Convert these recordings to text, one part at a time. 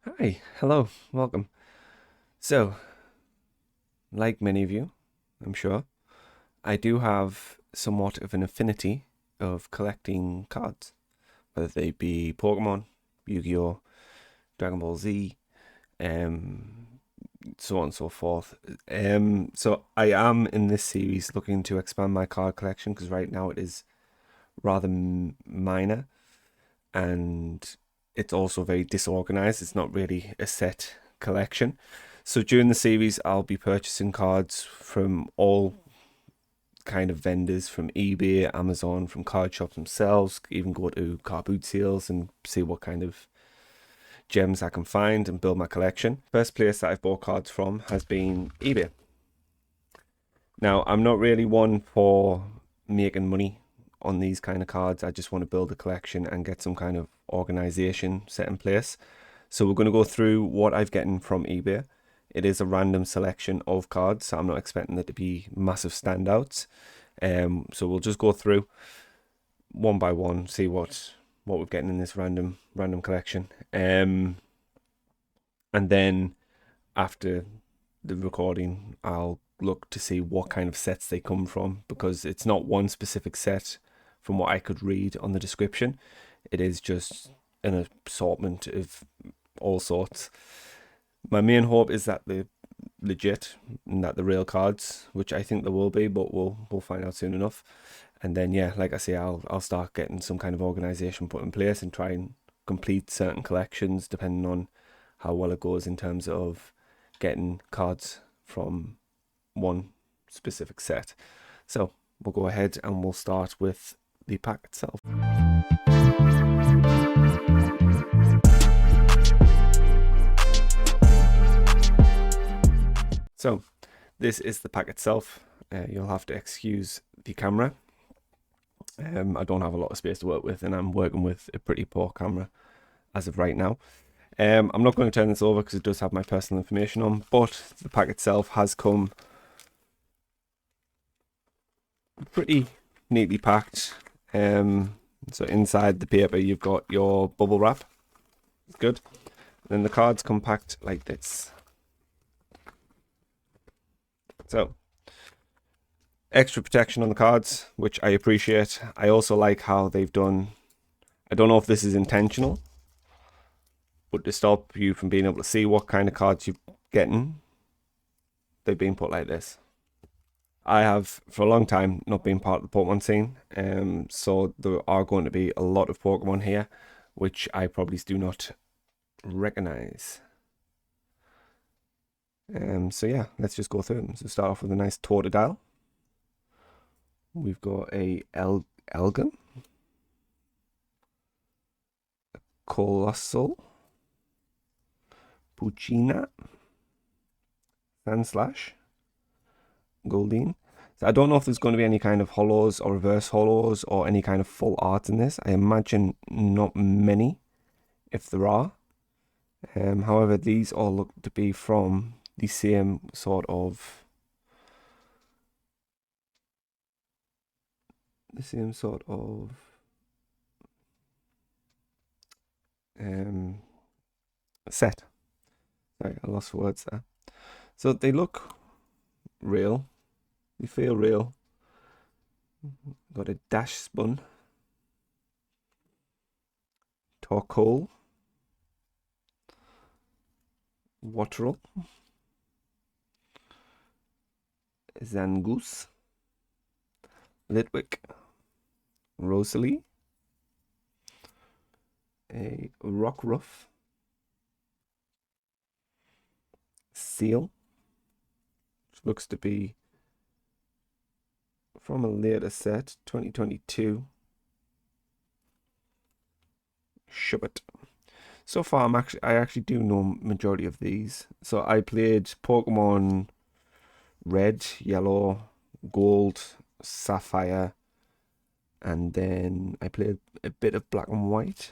Hi, hello, welcome. So, like many of you, I'm sure, I do have somewhat of an affinity of collecting cards, whether they be Pokemon, Yu-Gi-Oh, Dragon Ball Z, um, so on and so forth. So I am in this series looking to expand my card collection because right now it is rather minor and it's also very disorganized. It's not really a set collection. So during the series, I'll be purchasing cards from all kind of vendors, from eBay, Amazon, from card shops themselves, even go to car boot sales and see what kind of gems I can find and build my collection. First place that I've bought cards from has been eBay. Now, I'm not really one for making money on these kind of cards. I just want to build a collection and get some kind of organization set in place. So we're going to go through what I've gotten from eBay. It is a random selection of cards, so I'm not expecting there to be massive standouts. So we'll just go through one by one, see what we're getting in this random collection. And then after the recording, I'll look to see what kind of sets they come from, because it's not one specific set from what I could read on the description. It is just an assortment of all sorts. My main hope is that they're legit and that they're real cards, which I think they will be, but we'll find out soon enough. And then yeah, like I say, I'll start getting some kind of organization put in place and try and complete certain collections depending on how well it goes in terms of getting cards from one specific set. So we'll go ahead and we'll start with the pack itself. So this is the pack itself. You'll have to excuse the camera. I don't have a lot of space to work with, and I'm working with a pretty poor camera as of right now. I'm not going to turn this over because it does have my personal information on, but the pack itself has come pretty neatly packed. So inside the paper you've got your bubble wrap. It's good. And then the cards come packed like this. So extra protection on the cards, which I appreciate. I also like how they've done, I don't know if this is intentional, but to stop you from being able to see what kind of cards you're getting, they've been put like this. I have for a long time not been part of the Pokemon scene, so there are going to be a lot of Pokemon here, which I probably do not recognize. So yeah, let's just go through them. So start off with a nice Totodile. We've got a Elgin, Colossal, Puccina, Sandslash, Goldeen. So I don't know if there's going to be any kind of holos or reverse holos or any kind of full art in this. I imagine not many, if there are. However, these all look to be from the same sort of set. Sorry, I lost words there. So they look real. They feel real. Got a Dash Spun, Torkoal, Wattrel, Zangoose, Litwick, Rosalie, a Rockruff, Seal, which looks to be from a later set, 2022. Shubbit. So far, I actually do know majority of these. So I played Pokemon Red, Yellow, Gold, Sapphire, and then I played a bit of Black and White.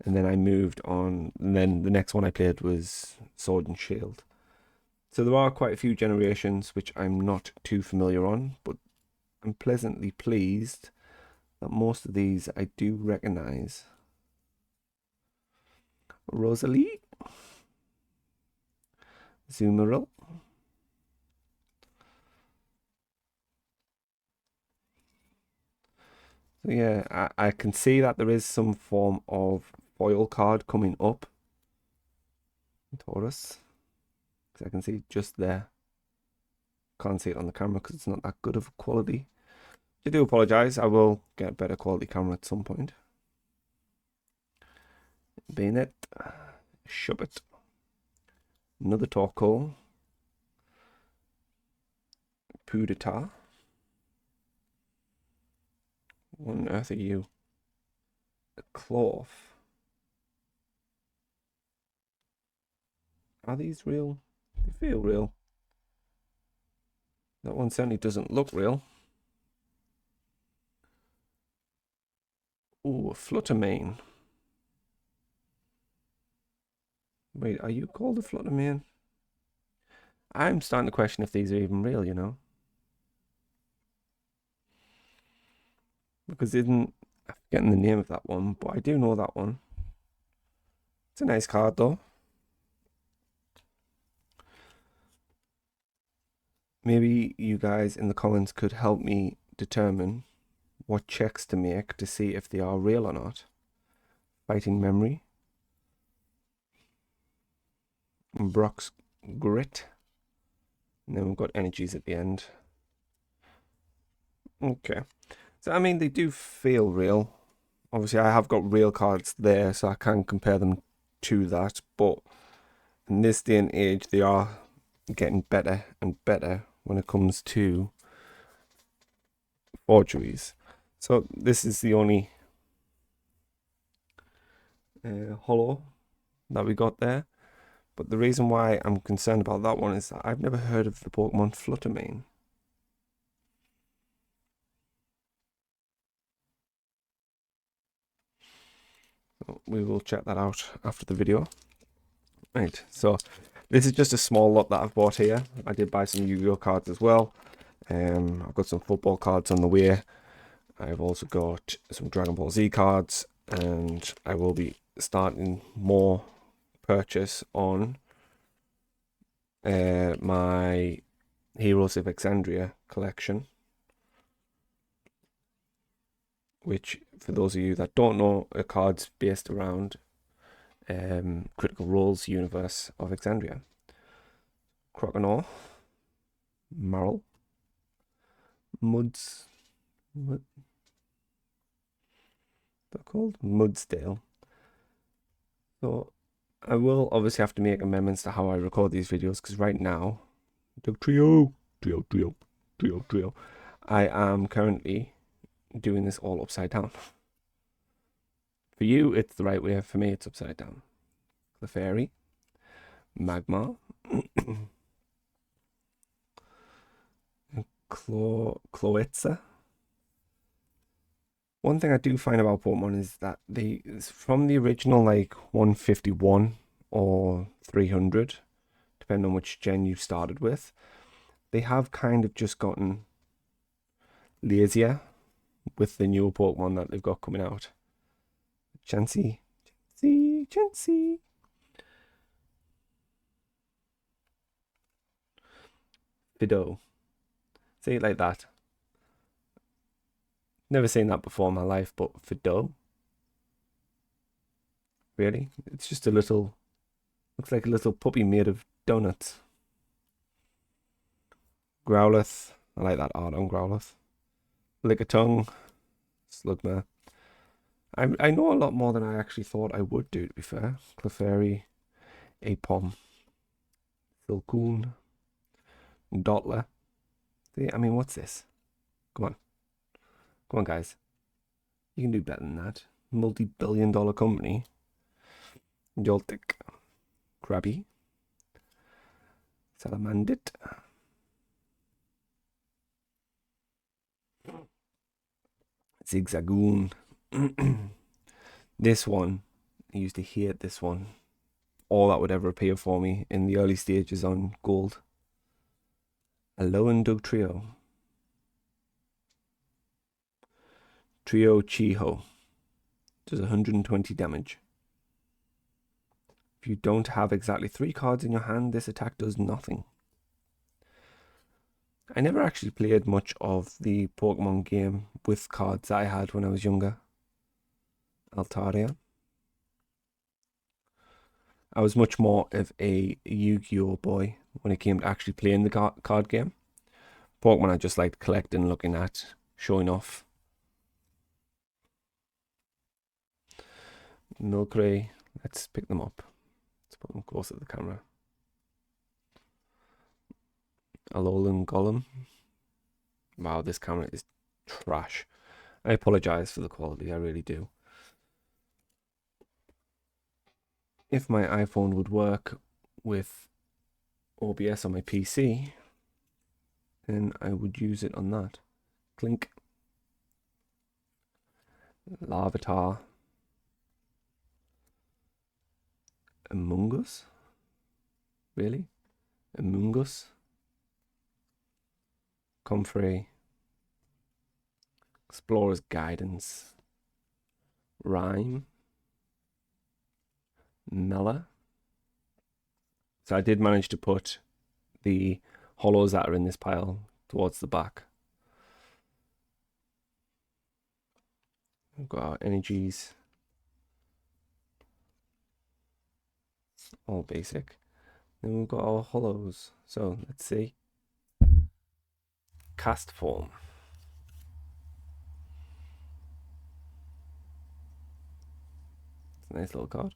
And then I moved on, and then the next one I played was Sword and Shield. So there are quite a few generations which I'm not too familiar on, but I'm pleasantly pleased that most of these I do recognize. Rosalie. Zoomerl. So yeah, I can see that there is some form of foil card coming up. Taurus. Because I can see it just there. Can't see it on the camera because it's not that good of quality. I do apologise. I will get a better quality camera at some point. Bayonet. Shubbit. Another Torkoal. Pudita. What on earth are you? A cloth. Are these real? They feel real. That one certainly doesn't look real. Ooh, a Fluttermane. Wait, are you called a Fluttermane? I'm starting to question if these are even real, you know? Because I'm forgetting the name of that one, but I do know that one. It's a nice card, though. Maybe you guys in the comments could help me determine what checks to make to see if they are real or not. Fighting Memory. And Brock's Grit. And then we've got energies at the end. Okay. So, I mean, they do feel real. Obviously, I have got real cards there, so I can compare them to that. But in this day and age, they are getting better and better when it comes to forgeries. So this is the only holo that we got there. But the reason why I'm concerned about that one is that I've never heard of the Pokemon Fluttermane. So we will check that out after the video. Right, so this is just a small lot that I've bought here. I did buy some Yu-Gi-Oh cards as well. I've got some football cards on the way. I've also got some Dragon Ball Z cards, and I will be starting more purchase on my Heroes of Exandria collection, which, for those of you that don't know, are cards based around Critical Role's universe of Exandria. Croconaw, Marl, Muds, what they're called? Mudsdale. So I will obviously have to make amendments to how I record these videos, because right now, trio, I am currently doing this all upside down. For you, it's the right way. For me, it's upside down. Clefairy, Magmar, Cloetza. One thing I do find about Pokemon is that from the original like 151 or 300, depending on which gen you started with, they have kind of just gotten lazier with the newer Pokemon that they've got coming out. Chansey. Fido. Say it like that. Never seen that before in my life, but Fido? Really? It's just a little... Looks like a little puppy made of donuts. Growlithe. I like that art on Growlithe. Lickitung. Slugma. I know a lot more than I actually thought I would do, to be fair. Clefairy. Apom. Silcoon. Dottler. See, I mean, what's this? Come on. Come on, guys. You can do better than that. Multi-billion-dollar company. Joltik. Krabby. Salamandit. Zigzagoon. This one, I used to hate this one. All that would ever appear for me in the early stages on Gold. Alolan Dugtrio. Trio Chiho. Does 120 damage. If you don't have exactly 3 cards in your hand, this attack does nothing. I never actually played much of the Pokemon game with cards I had when I was younger. Altaria. I was much more of a Yu-Gi-Oh boy when it came to actually playing the card game. Pokemon I just liked collecting, looking at, showing off. Milkray, let's pick them up. Let's put them closer to the camera. Alolan Golem. Wow, this camera is trash. I apologize for the quality, I really do. If my iPhone would work with OBS on my PC, then I would use it on that. Clink. Larvitar. Among Us? Really? Among Us? Comfrey. Explorer's Guidance. Rhyme. Mela. So I did manage to put the holos that are in this pile towards the back. We've got our energies. All basic. Then we've got our holos. So let's see. Cast form. It's a nice little card.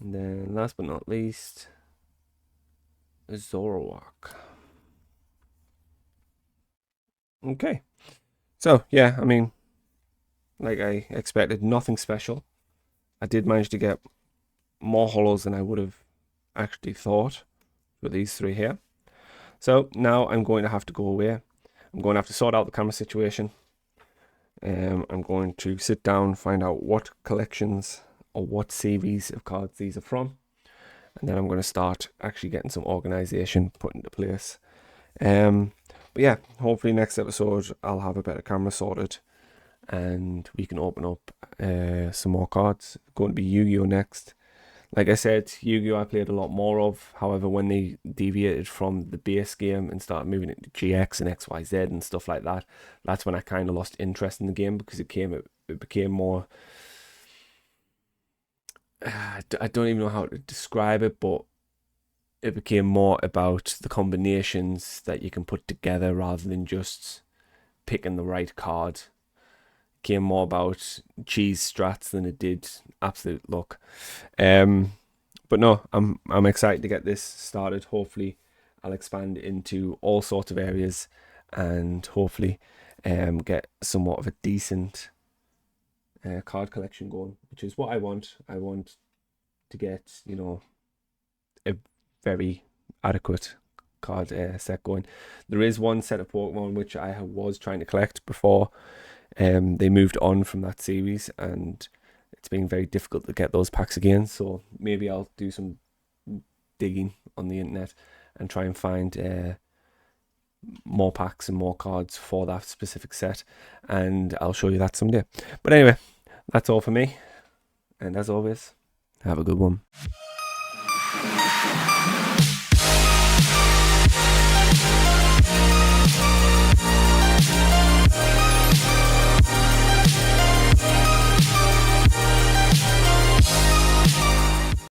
And then last but not least, Zoroark. Okay. So yeah, I mean, like I expected, nothing special. I did manage to get more holos than I would have actually thought for these 3 here. So now I'm going to have to go away. I'm going to have to sort out the camera situation. I'm going to sit down, find out what collections or what series of cards these are from, and then I'm going to start actually getting some organization put into place. But yeah, hopefully next episode I'll have a better camera sorted and we can open up some more cards. Going to be Yu-Gi-Oh next. Like I said, Yu-Gi-Oh I played a lot more of. However, when they deviated from the base game and started moving into GX and XYZ and stuff like that, that's when I kind of lost interest in the game, because it became more... I don't even know how to describe it, but it became more about the combinations that you can put together rather than just picking the right card. It became more about cheese strats than it did absolute luck. But no, I'm excited to get this started. Hopefully I'll expand into all sorts of areas and hopefully get somewhat of a decent card collection going, which is what I want. I want to get, you know, a very adequate card set going. There is one set of Pokemon which I was trying to collect before they moved on from that series, and it's been very difficult to get those packs again. So maybe I'll do some digging on the internet and try and find more packs and more cards for that specific set, and I'll show you that someday. But anyway, that's all for me, and as always, have a good one.